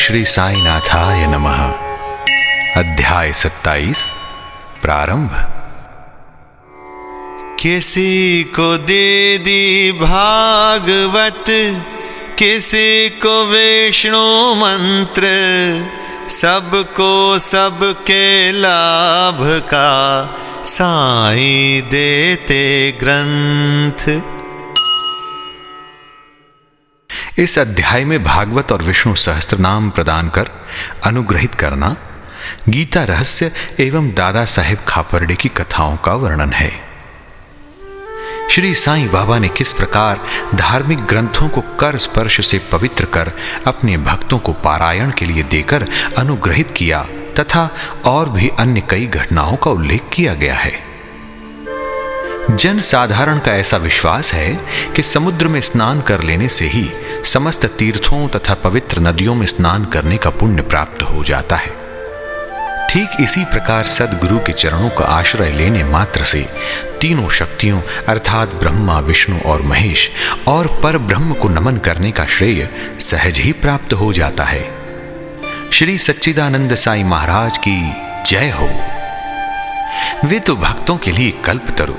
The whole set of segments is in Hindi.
श्री साईनाथाय नमः। अध्याय 27 प्रारंभ। किसी को दे दी भागवत, किसी को विष्णु मंत्र, सबको सबके लाभ का साईं देते ग्रंथ। इस अध्याय में भागवत और विष्णु सहस्त्र नाम प्रदान कर अनुग्रहित करना, गीता रहस्य एवं दादा साहेब खापर्डे की कथाओं का वर्णन है। श्री साईं बाबा ने किस प्रकार धार्मिक ग्रंथों को कर स्पर्श से पवित्र कर अपने भक्तों को पारायण के लिए देकर अनुग्रहित किया तथा और भी अन्य कई घटनाओं का उल्लेख किया गया है। जन साधारण का ऐसा विश्वास है कि समुद्र में स्नान कर लेने से ही समस्त तीर्थों तथा पवित्र नदियों में स्नान करने का पुण्य प्राप्त हो जाता है। ठीक इसी प्रकार सद्गुरु के चरणों का आश्रय लेने मात्र से तीनों शक्तियों अर्थात ब्रह्मा, विष्णु और महेश और पर ब्रह्म को नमन करने का श्रेय सहज ही प्राप्त हो जाता है। श्री सच्चिदानंद साईं महाराज की जय हो। वे तो भक्तों के लिए कल्पतरु,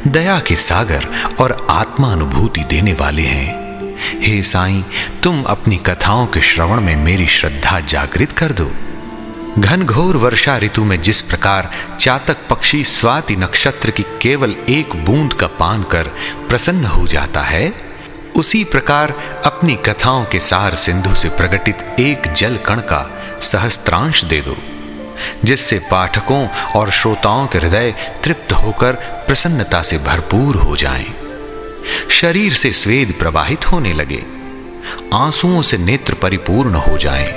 दया के सागर और आत्मा अनुभूति देने वाले हैं। हे साईं, तुम अपनी कथाओं के श्रवण में मेरी श्रद्धा जागृत कर दो। घनघोर वर्षा ऋतु में जिस प्रकार चातक पक्षी स्वाति नक्षत्र की केवल एक बूंद का पान कर प्रसन्न हो जाता है, उसी प्रकार अपनी कथाओं के सार सिंधु से प्रकटित एक जल कण का सहस्त्रांश दे दो, जिससे पाठकों और श्रोताओं के हृदय तृप्त होकर प्रसन्नता से भरपूर हो जाएं। शरीर से स्वेद प्रवाहित होने लगे, आंसुओं से नेत्र परिपूर्ण हो जाएं,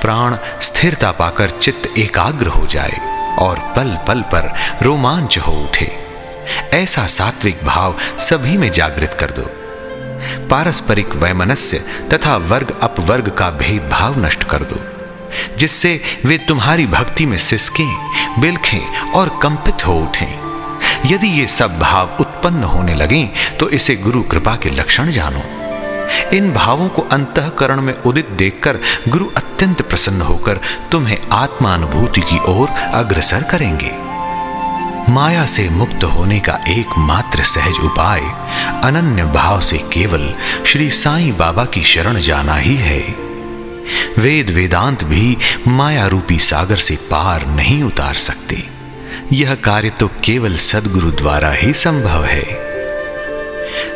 प्राण स्थिरता पाकर चित्त एकाग्र हो जाए और पल पल पर रोमांच हो उठे। ऐसा सात्विक भाव सभी में जागृत कर दो। पारस्परिक वैमनस्य तथा वर्ग अपवर्ग का भेदभाव नष्ट कर दो, जिससे वे तुम्हारी भक्ति में सिसकें, बिलखें और कंपित हो उठें। यदि ये सब भाव उत्पन्न होने लगें तो इसे गुरु कृपा के लक्षण जानो। इन भावों को अंतःकरण में उदित देखकर गुरु अत्यंत प्रसन्न होकर तुम्हें आत्मा अनुभूति की ओर अग्रसर करेंगे। माया से मुक्त होने का एकमात्र सहज उपाय अनन्य भाव से केवल श्री साईं बाबा की शरण जाना ही है। वेद वेदांत भी माया रूपी सागर से पार नहीं उतार सकते। यह कार्य तो केवल सद्गुरु द्वारा ही संभव है।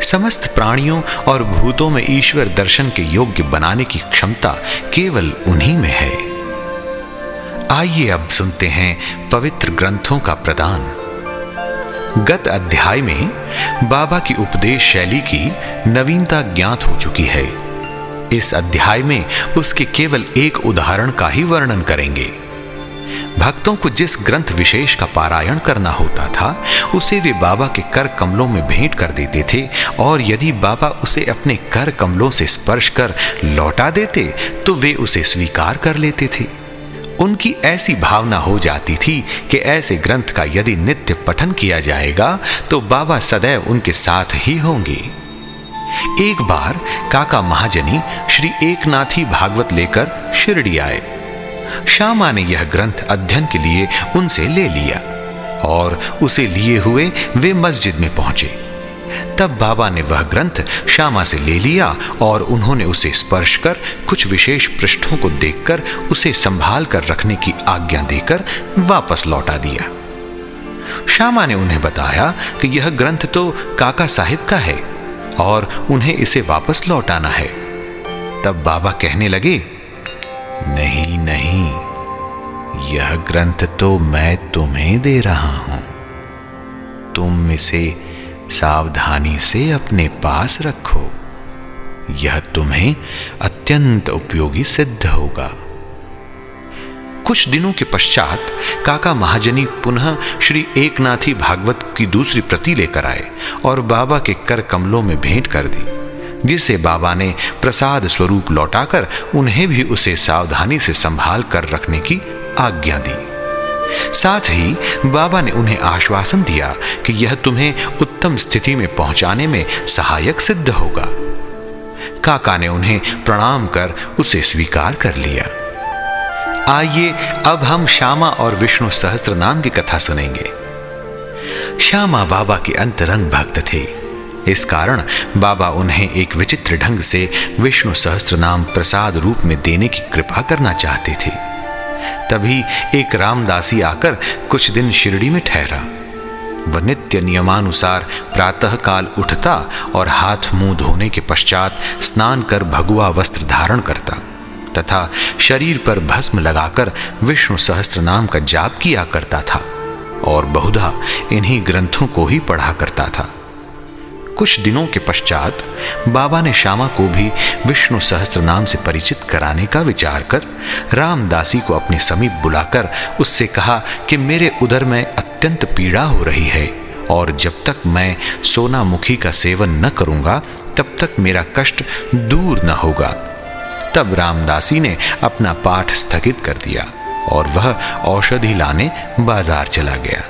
समस्त प्राणियों और भूतों में ईश्वर दर्शन के योग्य बनाने की क्षमता केवल उन्हीं में है। आइए अब सुनते हैं पवित्र ग्रंथों का प्रदान। गत अध्याय में बाबा की उपदेश शैली की नवीनता ज्ञात हो चुकी है। इस अध्याय में उसके केवल एक उदाहरण का ही वर्णन करेंगे। भक्तों को जिस ग्रंथ विशेष का पारायण करना होता था, उसे वे बाबा के कर कमलों में भेंट कर देते थे और यदि बाबा उसे अपने कर कमलों से स्पर्श कर लौटा देते तो वे उसे स्वीकार कर लेते थे। उनकी ऐसी भावना हो जाती थी कि ऐसे ग्रंथ का यदि नित्य पठन किया जाएगा तो बाबा सदैव उनके साथ ही होंगे। एक बार काका महाजनी श्री एकनाथी भागवत लेकर शिरडी आए। श्यामा ने यह ग्रंथ अध्ययन के लिए उनसे ले लिया और उसे लिए हुए वे मस्जिद में पहुंचे। तब बाबा ने वह ग्रंथ श्यामा से ले लिया और उन्होंने उसे स्पर्श कर कुछ विशेष पृष्ठों को देखकर उसे संभाल कर रखने की आज्ञा देकर वापस लौटा दिया। श्यामा ने उन्हें बताया कि यह ग्रंथ तो काका साहिब का है और उन्हें इसे वापस लौटाना है। तब बाबा कहने लगे, नहीं नहीं, यह ग्रंथ तो मैं तुम्हें दे रहा हूं। तुम इसे सावधानी से अपने पास रखो। यह तुम्हें अत्यंत उपयोगी सिद्ध होगा। कुछ दिनों के पश्चात काका महाजनी पुनः श्री एकनाथी भागवत की दूसरी प्रति लेकर आए और बाबा के कर कमलों में भेंट कर दी, जिसे बाबा ने प्रसाद स्वरूप लौटाकर उन्हें भी उसे सावधानी से संभाल कर रखने की आज्ञा दी। साथ ही बाबा ने उन्हें आश्वासन दिया कि यह तुम्हें उत्तम स्थिति में पहुंचाने में सहायक सिद्ध होगा। काका ने उन्हें प्रणाम कर उसे स्वीकार कर लिया। आइए अब हम श्यामा और विष्णु सहस्त्र नाम की कथा सुनेंगे। श्यामा बाबा के अंतरंग भक्त थे। इस कारण बाबा उन्हें एक विचित्र ढंग से विष्णु सहस्त्र नाम प्रसाद रूप में देने की कृपा करना चाहते थे। तभी एक रामदासी आकर कुछ दिन शिरडी में ठहरा। वह नित्य नियमानुसार प्रातः काल उठता और हाथ मुंह धोने के पश्चात स्नान कर भगवा वस्त्र धारण करता तथा शरीर पर भस्म लगाकर विष्णु सहस्त्र नाम का जाप किया करता था और बहुधा इन्हीं ग्रंथों को ही पढ़ा करता था। कुछ दिनों के पश्चात बाबा ने श्यामा को भी विष्णु सहस्त्र नाम से परिचित कराने का विचार कर रामदासी को अपने समीप बुलाकर उससे कहा कि मेरे उदर में अत्यंत पीड़ा हो रही है और जब तक मैं सोना मुखी का सेवन न करूंगा तब तक मेरा कष्ट दूर न होगा। तब रामदासी ने अपना पाठ स्थगित कर दिया और वह औषधि लाने बाजार चला गया।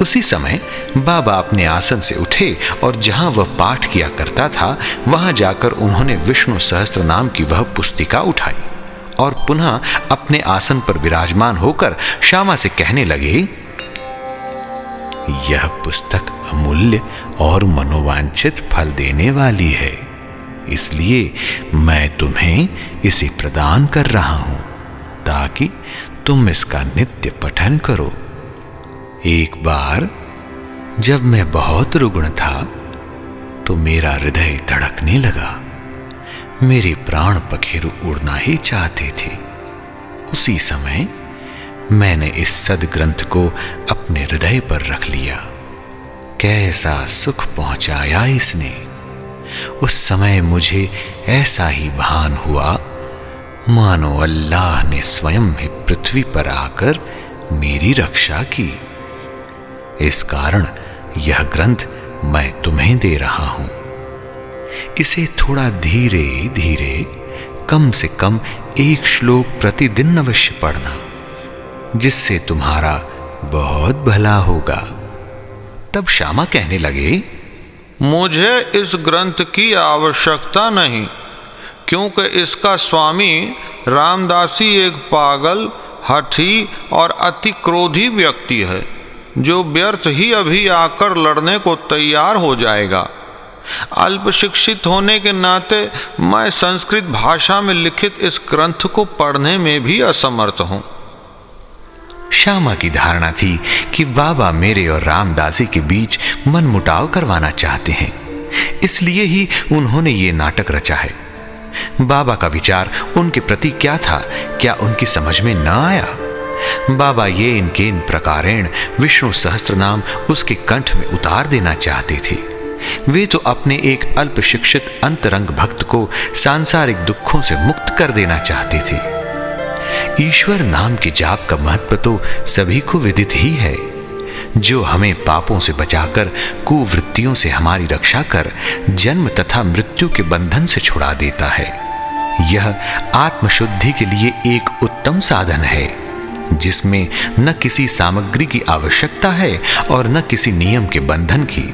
उसी समय बाबा अपने आसन से उठे और जहां वह पाठ किया करता था वहां जाकर उन्होंने विष्णु सहस्त्र नाम की वह पुस्तिका उठाई और पुनः अपने आसन पर विराजमान होकर श्यामा से कहने लगे, यह पुस्तक अमूल्य और मनोवांछित फल देने वाली है, इसलिए मैं तुम्हें इसे प्रदान कर रहा हूं ताकि तुम इसका नित्य पठन करो। एक बार जब मैं बहुत रुग्ण था तो मेरा हृदय धड़कने लगा। मेरे प्राण पखेरु उड़ना ही चाहते थे। उसी समय मैंने इस सद्ग्रंथ को अपने हृदय पर रख लिया। कैसा सुख पहुंचाया इसने। उस समय मुझे ऐसा ही भान हुआ मानो अल्लाह ने स्वयं ही पृथ्वी पर आकर मेरी रक्षा की। इस कारण यह ग्रंथ मैं तुम्हें दे रहा हूं। इसे थोड़ा धीरे धीरे कम से कम 1 श्लोक प्रतिदिन अवश्य पढ़ना, जिससे तुम्हारा बहुत भला होगा। तब श्यामा कहने लगे, मुझे इस ग्रंथ की आवश्यकता नहीं, क्योंकि इसका स्वामी रामदासी एक पागल, हठी और अति क्रोधी व्यक्ति है जो व्यर्थ ही अभी आकर लड़ने को तैयार हो जाएगा। अल्प शिक्षित होने के नाते मैं संस्कृत भाषा में लिखित इस ग्रंथ को पढ़ने में भी असमर्थ हूं। श्यामा की धारणा थी कि बाबा मेरे और रामदासी के बीच मनमुटाव करवाना चाहते हैं, इसलिए ही उन्होंने ये नाटक रचा है। बाबा का विचार उनके प्रति क्या था, क्या उनकी समझ में न आया? बाबा ये इनके इन प्रकारेण विष्णु सहस्त्र नाम उसके कंठ में उतार देना चाहते थे। वे तो अपने एक अल्प शिक्षित अंतरंग भक्त को सांसारिक दुखों से मुक्त कर देना चाहते थे। ईश्वर नाम के जाप का महत्व तो सभी को विदित ही है, जो हमें पापों से बचाकर कुवृत्तियों से हमारी रक्षा कर जन्म तथा मृत्यु के बंधन से छुड़ा देता है। यह आत्मशुद्धि के लिए एक उत्तम साधन है, जिसमें न किसी सामग्री की आवश्यकता है और न किसी नियम के बंधन की।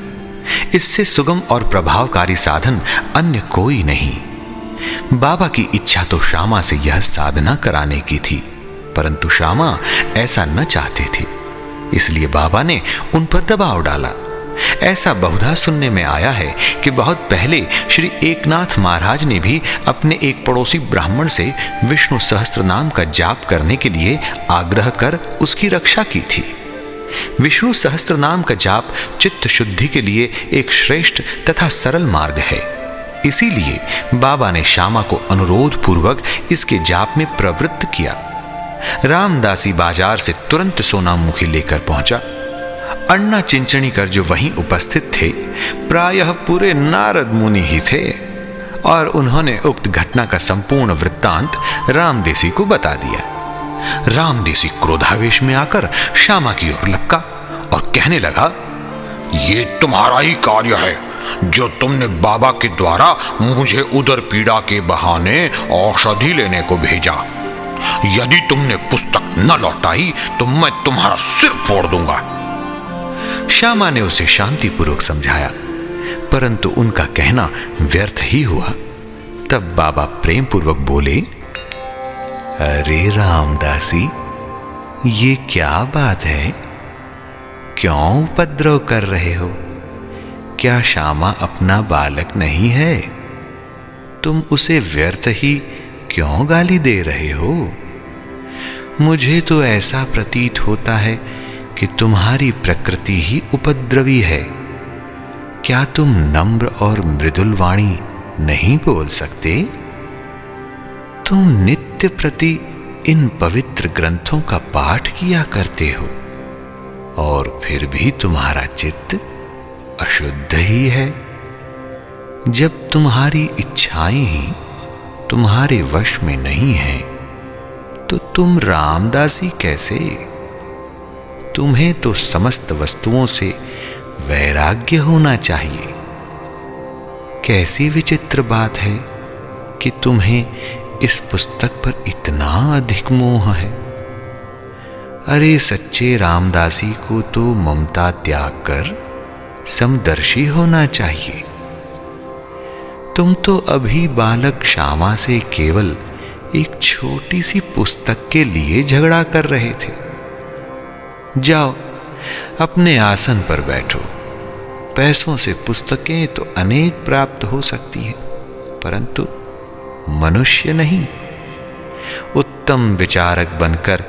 इससे सुगम और प्रभावकारी साधन अन्य कोई नहीं। बाबा की इच्छा तो श्यामा से यह साधना कराने की थी, परंतु श्यामा ऐसा न चाहते थे, इसलिए बाबा ने उन पर दबाव डाला। ऐसा बहुधा सुनने में आया है कि बहुत पहले श्री एकनाथ महाराज ने भी अपने एक पड़ोसी ब्राह्मण से विष्णु सहस्त्र नाम का जाप करने के लिए आग्रह कर उसकी रक्षा की थी। विष्णु सहस्त्र नाम का जाप चित्त शुद्धि के लिए एक श्रेष्ठ तथा सरल मार्ग है। इसीलिए बाबा ने श्यामा को अनुरोध पूर्वक इसके जाप में प्रवृत्त किया। रामदासी बाजार से तुरंत सोना मुखी लेकर पहुंचा। अन्ना चिंचणी कर जो वहीं उपस्थित थे प्रायः पूरे नारद मुनि ही थे और उन्होंने उक्त घटना का संपूर्ण वृत्तांत रामदेसी को बता दिया। रामदेसी क्रोधावेश में आकर श्यामा की ओर लपका और कहने लगा, ये तुम्हारा ही कार्य है जो तुमने बाबा के द्वारा मुझे उदर पीड़ा के बहाने औषधि लेने को भेजा। यदि तुमने पुस्तक न लौटाई तो मैं तुम्हारा सिर फोड़ दूंगा। श्यामा ने उसे शांतिपूर्वक समझाया, परंतु उनका कहना व्यर्थ ही हुआ। तब बाबा प्रेम पूर्वक बोले, अरे रामदासी, ये क्या बात है? क्यों उपद्रव कर रहे हो? क्या श्यामा अपना बालक नहीं है? तुम उसे व्यर्थ ही क्यों गाली दे रहे हो? मुझे तो ऐसा प्रतीत होता है कि तुम्हारी प्रकृति ही उपद्रवी है। क्या तुम नम्र और मृदुल वाणी नहीं बोल सकते? तुम नित्य प्रति इन पवित्र ग्रंथों का पाठ किया करते हो और फिर भी तुम्हारा चित्त अशुद्ध ही है। जब तुम्हारी इच्छाएं ही तुम्हारे वश में नहीं है तो तुम रामदासी कैसे? तुम्हें तो समस्त वस्तुओं से वैराग्य होना चाहिए। कैसी विचित्र बात है कि तुम्हें इस पुस्तक पर इतना अधिक मोह है। अरे सच्चे रामदासी को तो ममता त्याग कर समदर्शी होना चाहिए। तुम तो अभी बालक श्यामा से केवल एक छोटी सी पुस्तक के लिए झगड़ा कर रहे थे। जाओ अपने आसन पर बैठो। पैसों से पुस्तकें तो अनेक प्राप्त हो सकती हैं, परंतु मनुष्य नहीं। उत्तम विचारक बनकर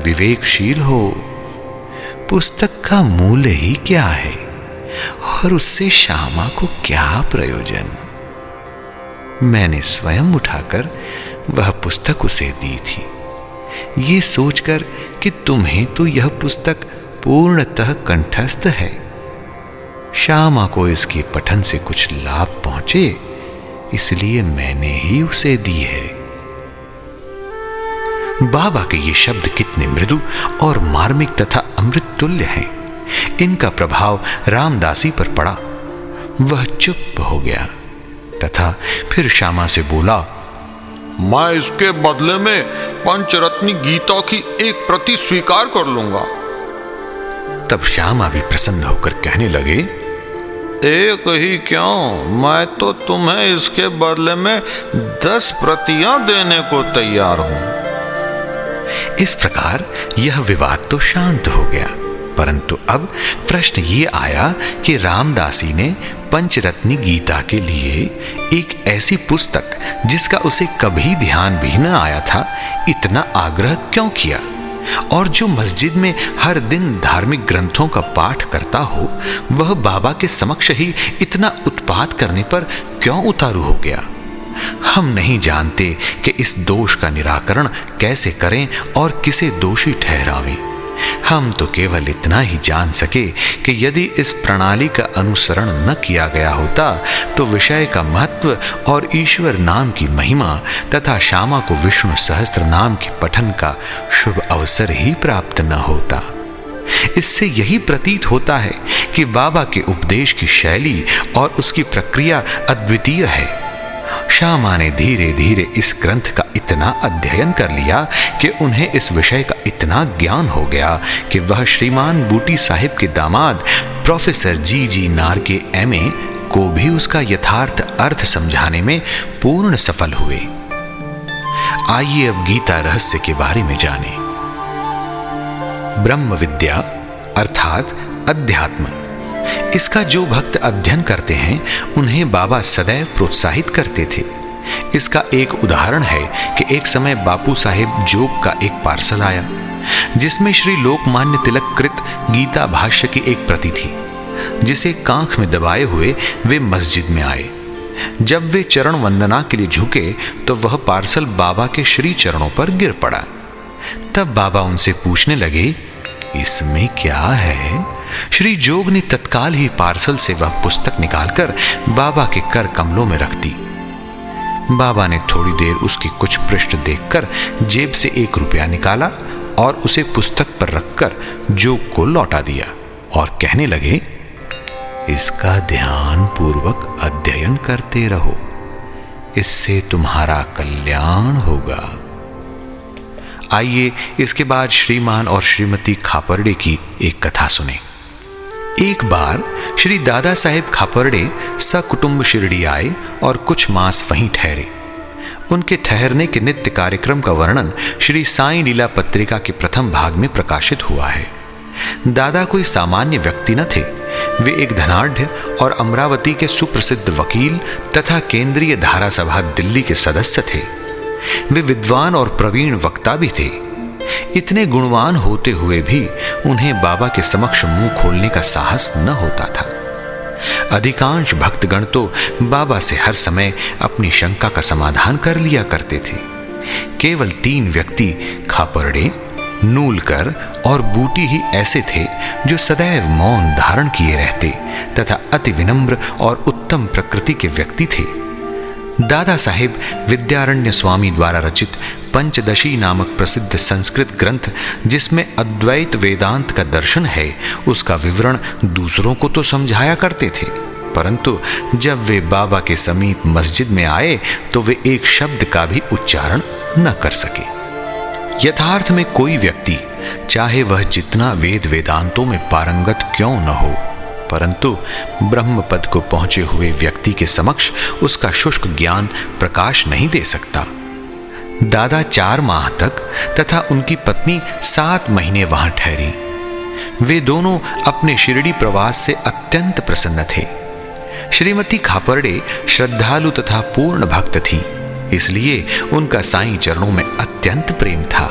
विवेकशील हो। पुस्तक का मूल्य ही क्या है और उससे श्यामा को क्या प्रयोजन? मैंने स्वयं उठाकर वह पुस्तक उसे दी थी, ये सोचकर कि तुम्हें तो यह पुस्तक पूर्णतः कंठस्थ है। श्यामा को इसके पठन से कुछ लाभ पहुंचे, इसलिए मैंने ही उसे दी है। बाबा के ये शब्द कितने मृदु और मार्मिक तथा अमृत तुल्य हैं। इनका प्रभाव रामदासी पर पड़ा। वह चुप हो गया तथा फिर श्यामा से बोला, मैं इसके बदले में पंचरत्नी गीता की एक प्रति स्वीकार कर लूंगा। तब श्यामा भी प्रसन्न होकर कहने लगे, एक ही क्यों, मैं तो तुम्हें इसके बदले में 10 प्रतियां देने को तैयार हूं। इस प्रकार यह विवाद तो शांत हो गया, परंतु अब प्रश्न ये आया कि रामदासी ने पंचरत्नी गीता के लिए एक ऐसी पुस्तक जिसका उसे कभी ध्यान भी न आया था, इतना आग्रह क्यों किया? और जो मस्जिद में हर दिन धार्मिक ग्रंथों का पाठ करता हो, वह बाबा के समक्ष ही इतना उत्पात करने पर क्यों उतारू हो गया? हम नहीं जानते कि इस दोष का निराकरण कैसे करें और किसे दोषी ठहरावें। हम तो केवल इतना ही जान सके कि यदि इस प्रणाली का अनुसरण न किया गया होता तो विषय का महत्व और ईश्वर नाम की महिमा तथा श्यामा को विष्णु सहस्त्र नाम के पठन का शुभ अवसर ही प्राप्त न होता। इससे यही प्रतीत होता है कि बाबा के उपदेश की शैली और उसकी प्रक्रिया अद्वितीय है। श्यामा ने धीरे धीरे इस ग्रंथ का इतना अध्ययन कर लिया कि उन्हें इस विषय का इतना ज्ञान हो गया कि वह श्रीमान बूटी साहिब के दामाद प्रोफेसर जी नार के MA को भी उसका यथार्थ अर्थ समझाने में पूर्ण सफल हुए। आइए अब गीता रहस्य के बारे में जानें। ब्रह्म विद्या अर्थात अध्यात्म, इसका जो भक्त अध्ययन करते हैं उन्हें बाबा सदैव प्रोत्साहित करते थे। इसका एक उदाहरण है कि एक समय बापू साहेब जोग का एक पार्सल आया जिसमें श्री लोकमान्य तिलक कृत गीता भाष्य की एक प्रति थी, जिसे कांख में दबाए हुए वे मस्जिद में आए। जब वे चरण वंदना के लिए झुके तो वह पार्सल बाबा के श्री चरणों पर गिर पड़ा। तब बाबा उनसे पूछने लगे, इसमें क्या है? श्री जोग ने तत्काल ही पार्सल से वह पुस्तक निकालकर बाबा के कर कमलों में रख दी। बाबा ने थोड़ी देर उसके कुछ पृष्ठ देखकर जेब से 1 रुपया निकाला और उसे पुस्तक पर रखकर जोग को लौटा दिया और कहने लगे, इसका ध्यान पूर्वक अध्ययन करते रहो, इससे तुम्हारा कल्याण होगा। आइए इसके बाद श्रीमान और श्रीमती खापर्डे की एक कथा सुने। एक बार श्री दादा साहेब खापर्डे सकुटुंब शिरडी आए और कुछ मास वहीं ठहरे। उनके ठहरने के नित्य कार्यक्रम का वर्णन श्री साईं लीला पत्रिका के प्रथम भाग में प्रकाशित हुआ है। दादा कोई सामान्य व्यक्ति न थे। वे एक धनाढ्य और अमरावती के सुप्रसिद्ध वकील तथा केंद्रीय धारा सभा दिल्ली के सदस्य थे। वे विद्वान और प्रवीण वक्ता भी थे। इतने गुणवान होते हुए भी उन्हें बाबा के समक्ष मुंह खोलने का साहस न होता था। अधिकांश भक्तगण तो बाबा से हर समय अपनी शंका का समाधान कर लिया करते थे। केवल 3 व्यक्ति खापरड़े, नूलकर और बूटी ही ऐसे थे जो सदैव मौन धारण किए रहते तथा अति विनम्र और उत्तम प्रकृति के व्यक्ति थे। दादा साहेब विद्यारण्य स्वामी द्वारा रचित पंचदशी नामक प्रसिद्ध संस्कृत ग्रंथ, जिसमें अद्वैत वेदांत का दर्शन है, उसका विवरण दूसरों को तो समझाया करते थे, परंतु जब वे बाबा के समीप मस्जिद में आए तो वे एक शब्द का भी उच्चारण न कर सके। यथार्थ में कोई व्यक्ति, चाहे वह जितना वेद वेदांतों में पारंगत क्यों न हो, परंतु ब्रह्म पद को पहुंचे हुए व्यक्ति के समक्ष उसका शुष्क ज्ञान प्रकाश नहीं दे सकता। दादा 4 माह तक तथा उनकी पत्नी 7 महीने वहां ठहरी। वे दोनों अपने शिरडी प्रवास से अत्यंत प्रसन्न थे। श्रीमती खापरडे श्रद्धालु तथा पूर्ण भक्त थी, इसलिए उनका साईं चरणों में अत्यंत प्रेम था।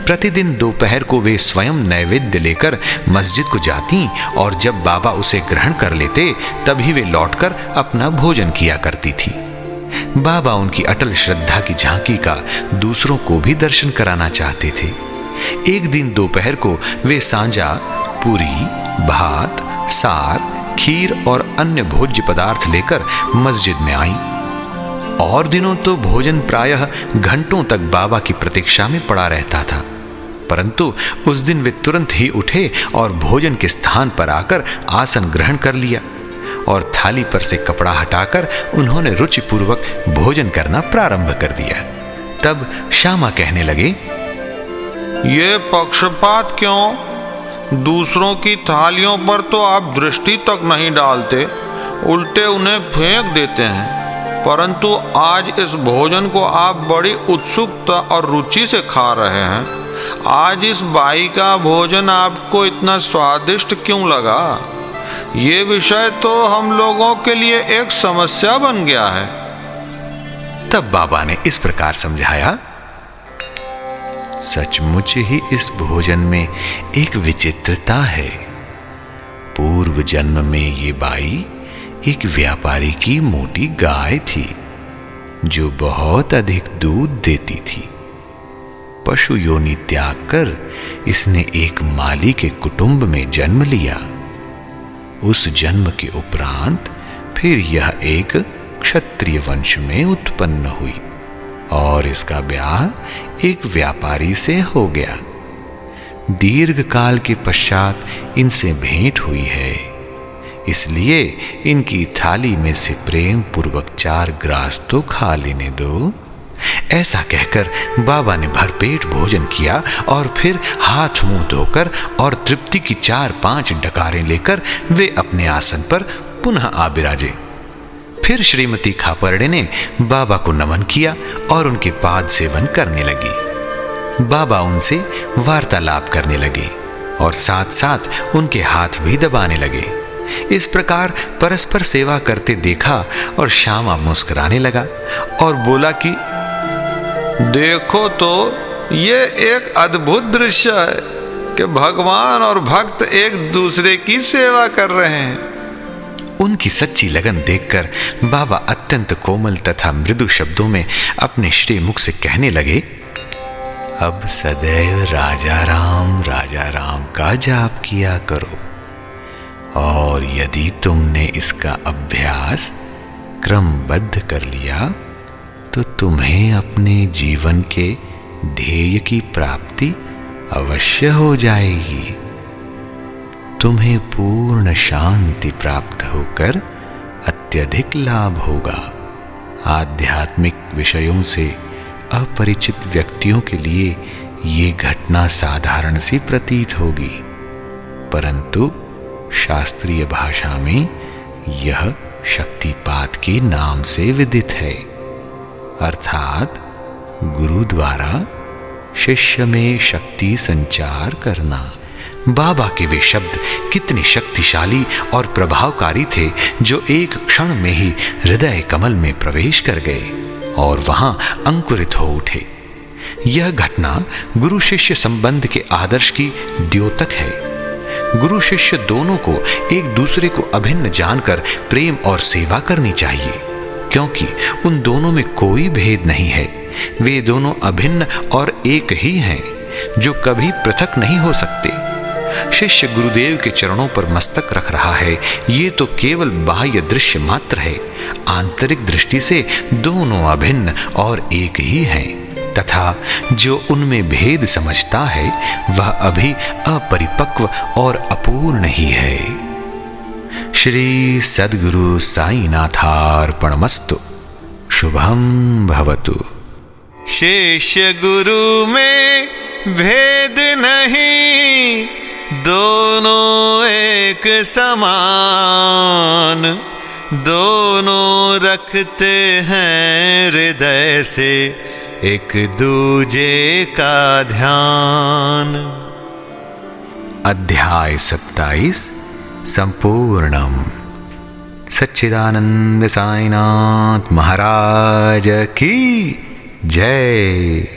प्रतिदिन दोपहर को वे स्वयं नैवेद्य लेकर मस्जिद को जाती और जब बाबा उसे ग्रहण कर लेते तभी वे लौटकर अपना भोजन किया करती थी। बाबा उनकी अटल श्रद्धा की झांकी का दूसरों को भी दर्शन कराना चाहते थे। एक दिन दोपहर को वे सांजा, पूरी, भात, सार, खीर और अन्य भोज्य पदार्थ लेकर मस्जिद में आईं। और दिनों तो भोजन प्रायः घंटों तक बाबा की प्रतीक्षा में पड़ा रहता था, परंतु उस दिन वे तुरंत ही उठे और भोजन के स्थान पर आकर आसन ग्रहण कर लिया और थाली पर से कपड़ा हटाकर उन्होंने रुचिपूर्वक भोजन करना प्रारंभ कर दिया। तब श्यामा कहने लगे, ये पक्षपात क्यों? दूसरों की थालियों पर तो आप दृष्टि तक नहीं डालते, उल्टे उन्हें फेंक देते हैं, परंतु आज इस भोजन को आप बड़ी उत्सुकता और रुचि से खा रहे हैं। आज इस बाई का भोजन आपको इतना स्वादिष्ट क्यों लगा? ये विषय तो हम लोगों के लिए एक समस्या बन गया है। तब बाबा ने इस प्रकार समझाया, सचमुच ही इस भोजन में एक विचित्रता है। पूर्व जन्म में ये बाई एक व्यापारी की मोटी गाय थी जो बहुत अधिक दूध देती थी। पशु योनि त्याग कर इसने एक माली के कुटुंब में जन्म लिया। उस जन्म के उपरांत फिर यह एक क्षत्रिय वंश में उत्पन्न हुई और इसका ब्याह एक व्यापारी से हो गया। दीर्घ काल के पश्चात इनसे भेंट हुई है, इसलिए इनकी थाली में से प्रेम पूर्वक 4 ग्रास तो खा लेने दो। ऐसा कहकर बाबा ने भरपेट भोजन किया और फिर हाथ मुंह धोकर और तृप्ति की 4-5 डकारें लेकर वे अपने आसन पर पुनः आ बिराजे। फिर श्रीमती खापरडे ने बाबा को नमन किया और उनके पाद सेवन करने लगी। बाबा उनसे वार्तालाप करने लगे और साथ साथ उनके हाथ भी दबाने लगे। इस प्रकार परस्पर सेवा करते देखा और श्यामा मुस्कुराने लगा और बोला कि देखो तो ये एक अद्भुत दृश्य है कि भगवान और भक्त एक दूसरे की सेवा कर रहे हैं। उनकी सच्ची लगन देखकर बाबा अत्यंत कोमल तथा मृदु शब्दों में अपने श्री मुख से कहने लगे, अब सदैव राजा राम का जाप किया करो और यदि तुमने इसका अभ्यास क्रमबद्ध कर लिया तो तुम्हें अपने जीवन के ध्येय की प्राप्ति अवश्य हो जाएगी। तुम्हें पूर्ण शांति प्राप्त होकर अत्यधिक लाभ होगा। आध्यात्मिक विषयों से अपरिचित व्यक्तियों के लिए ये घटना साधारण सी प्रतीत होगी, परंतु शास्त्रीय भाषा में यह शक्तिपात के नाम से विदित है अर्थात गुरु द्वारा शिष्य में शक्ति संचार करना। बाबा के वे शब्द कितने शक्तिशाली और प्रभावकारी थे जो एक क्षण में ही हृदय कमल में प्रवेश कर गए और वहां अंकुरित हो उठे। यह घटना गुरु शिष्य संबंध के आदर्श की द्योतक है। गुरु शिष्य दोनों को एक दूसरे को अभिन्न जानकर प्रेम और सेवा करनी चाहिए, क्योंकि उन दोनों में कोई भेद नहीं है। वे दोनों अभिन्न और एक ही हैं, जो कभी पृथक नहीं हो सकते। शिष्य गुरुदेव के चरणों पर मस्तक रख रहा है, ये तो केवल बाह्य दृश्य मात्र है। आंतरिक दृष्टि से दोनों अभिन्न और एक ही हैं, तथा जो उनमें भेद समझता है वह अभी अपरिपक्व और अपूर्ण ही है। श्री सद्गुरु साईनाथार्पणमस्तु। शुभम भवतु। शिष्य गुरु में भेद नहीं, दोनों एक समान, दोनों रखते हैं हृदय से एक दूजे का ध्यान। अध्याय 27 संपूर्णम। सच्चिदानंद साईनाथ महाराज की जय।